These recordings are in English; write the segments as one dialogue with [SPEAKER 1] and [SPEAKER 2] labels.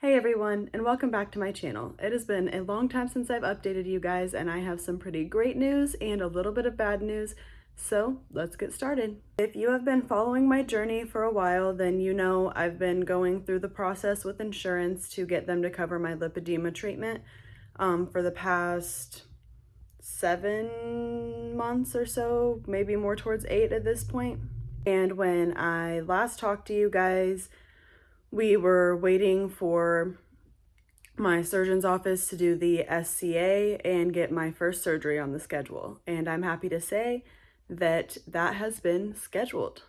[SPEAKER 1] Hey everyone, and welcome back to my channel. It has been a long time since I've updated you guys, and I have some pretty great news and a little bit of bad news, so let's get started. If you have been following my journey for a while, then you know I've been going through the process with insurance to get them to cover my lipedema treatment for the past 7 months or so, maybe more towards 8 at this point. And when I last talked to you guys, we were waiting for my surgeon's office to do the SCA and get my first surgery on the schedule. And I'm happy to say that that has been scheduled.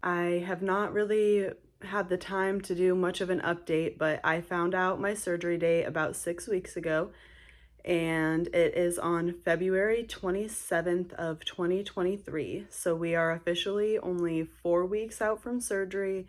[SPEAKER 1] I have not really had the time to do much of an update, but I found out my surgery date about 6 weeks ago, and it is on February 27th of 2023. So we are officially only 4 weeks out from surgery.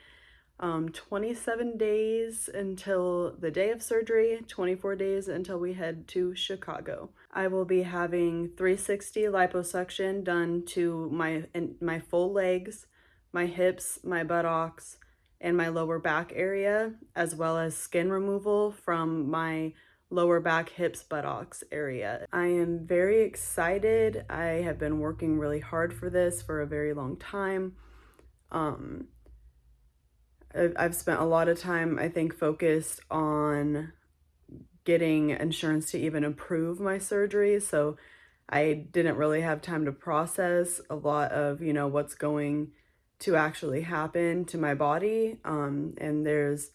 [SPEAKER 1] 27 days until the day of surgery, 24 days until we head to Chicago. I will be having 360 liposuction done to my full legs, my hips, my buttocks, and my lower back area, as well as skin removal from my lower back, hips, buttocks area. I am very excited. I have been working really hard for this for a very long time. I've spent a lot of time, I think, focused on getting insurance to even approve my surgery. So I didn't really have time to process a lot of, what's going to actually happen to my body. And there's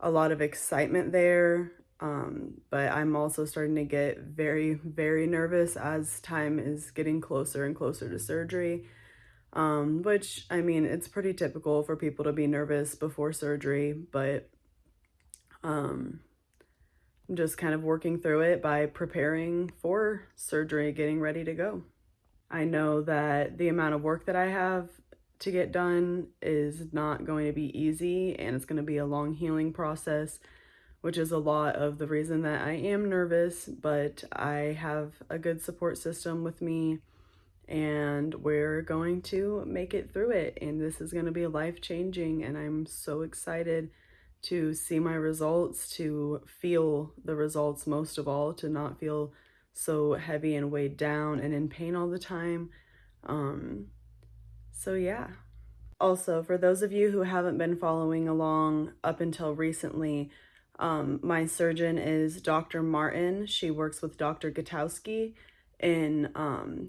[SPEAKER 1] a lot of excitement there. But I'm also starting to get very, very nervous as time is getting closer and closer to surgery. Which, I mean, it's pretty typical for people to be nervous before surgery, but I'm just kind of working through it by preparing for surgery, getting ready to go. I know that the amount of work that I have to get done is not going to be easy, and it's going to be a long healing process, which is a lot of the reason that I am nervous, but I have a good support system with me, and we're going to make it through it. And this is going to be life-changing, and I'm so excited to see my results, to feel the results most of all, to not feel so heavy and weighed down and in pain all the time. So yeah. Also, for those of you who haven't been following along up until recently, my surgeon is Dr. Martin. She works with Dr. Gutowski in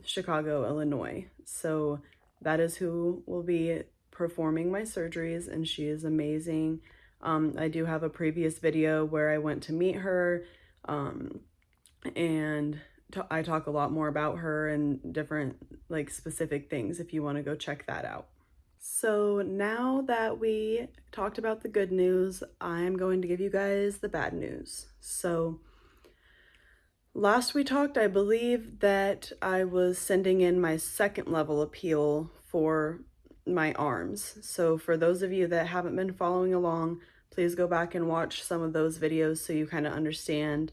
[SPEAKER 1] Chicago, Illinois. So that is who will be performing my surgeries, and she is amazing. I do have a previous video where I went to meet her, and I talk a lot more about her and different specific things if you want to go check that out. So now that we talked about the good news, I'm going to give you guys the bad news. So last we talked, I believe that I was sending in my second level appeal for my arms. So for those of you that haven't been following along, please go back and watch some of those videos so you kind of understand.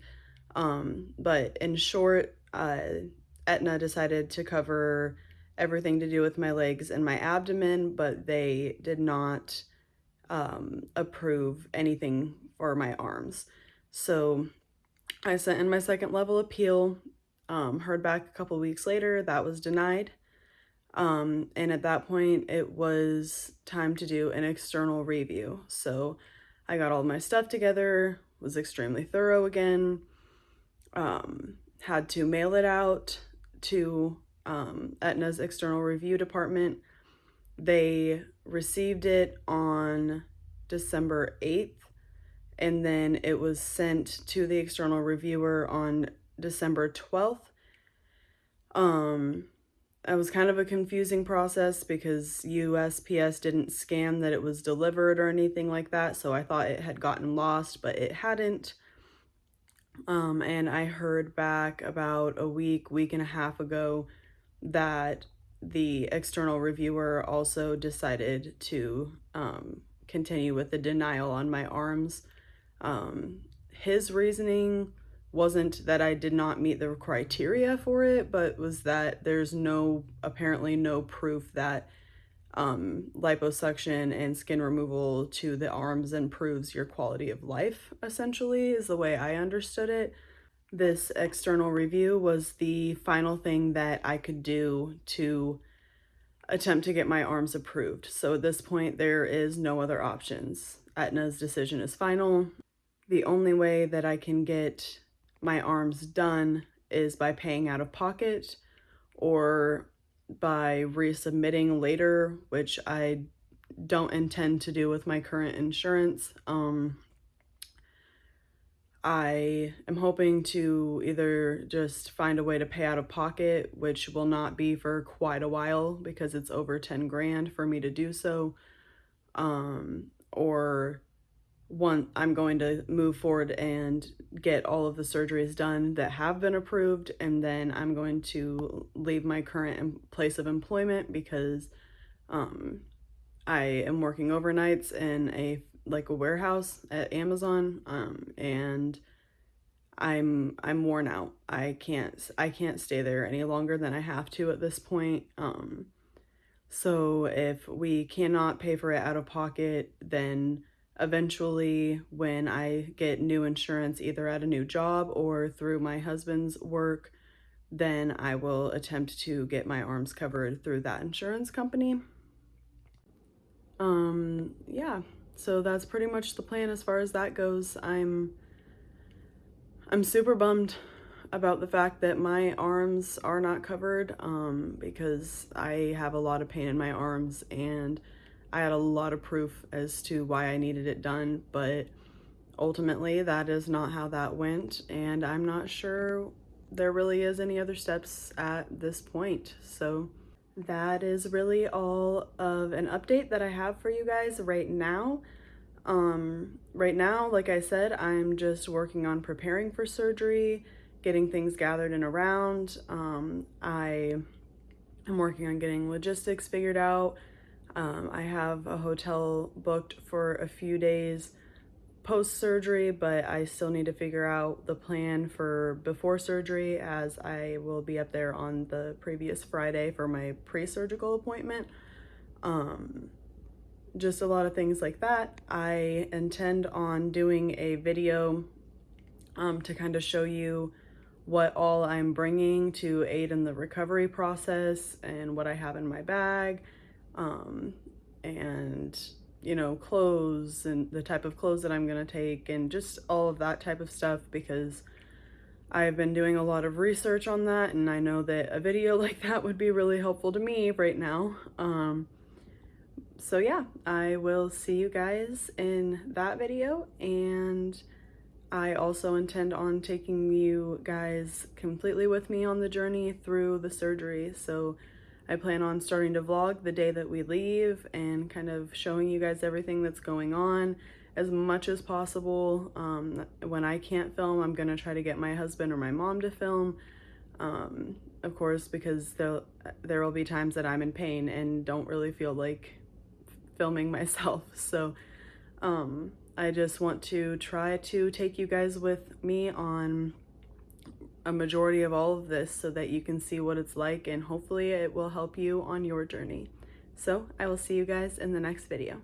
[SPEAKER 1] But in short, Aetna decided to cover everything to do with my legs and my abdomen, but they did not approve anything for my arms. So I sent in my second level appeal, heard back a couple weeks later, that was denied. And at that point, it was time to do an external review. So I got all my stuff together, was extremely thorough again, had to mail it out to Aetna's external review department. They received it on December 8th. And then it was sent to the external reviewer on December 12th. It was kind of a confusing process because USPS didn't scan that it was delivered or anything like that, so I thought it had gotten lost, but it hadn't. And I heard back about a week and a half ago that the external reviewer also decided to continue with the denial on my arms. His reasoning wasn't that I did not meet the criteria for it, but was that there's apparently no proof that liposuction and skin removal to the arms improves your quality of life, essentially, is the way I understood it. This external review was the final thing that I could do to attempt to get my arms approved. So at this point, there is no other options. Aetna's decision is final. The only way that I can get my arms done is by paying out of pocket or by resubmitting later, which I don't intend to do with my current insurance. I am hoping to either just find a way to pay out of pocket, which will not be for quite a while because it's over 10 grand for me to do so, or I'm going to move forward and get all of the surgeries done that have been approved, and then I'm going to leave my current place of employment because I am working overnights in a warehouse at Amazon, and I'm worn out. I can't stay there any longer than I have to at this point. So if we cannot pay for it out of pocket, then eventually when I get new insurance, either at a new job or through my husband's work, then I will attempt to get my arms covered through that insurance company. Yeah, so that's pretty much the plan as far as that goes. I'm super bummed about the fact that my arms are not covered, because I have a lot of pain in my arms and I had a lot of proof as to why I needed it done, but ultimately that is not how that went, and I'm not sure there really is any other steps at this point. So that is really all of an update that I have for you guys right now. Right now, like I said, I'm just working on preparing for surgery, getting things gathered and around. I am working on getting logistics figured out. I have a hotel booked for a few days post-surgery, but I still need to figure out the plan for before surgery, as I will be up there on the previous Friday for my pre-surgical appointment. Just a lot of things like that. I intend on doing a video to kind of show you what all I'm bringing to aid in the recovery process and what I have in my bag, and you know, clothes and the type of clothes that I'm gonna take and just all of that type of stuff, because I've been doing a lot of research on that, and I know that a video like that would be really helpful to me right now. So yeah, I will see you guys in that video, and I also intend on taking you guys completely with me on the journey through the surgery. So I plan on starting to vlog the day that we leave and kind of showing you guys everything that's going on as much as possible. When I can't film, I'm gonna try to get my husband or my mom to film, of course, because there will be times that I'm in pain and don't really feel like filming myself. So I just want to try to take you guys with me on a majority of all of this so that you can see what it's like, and hopefully it will help you on your journey. So I will see you guys in the next video.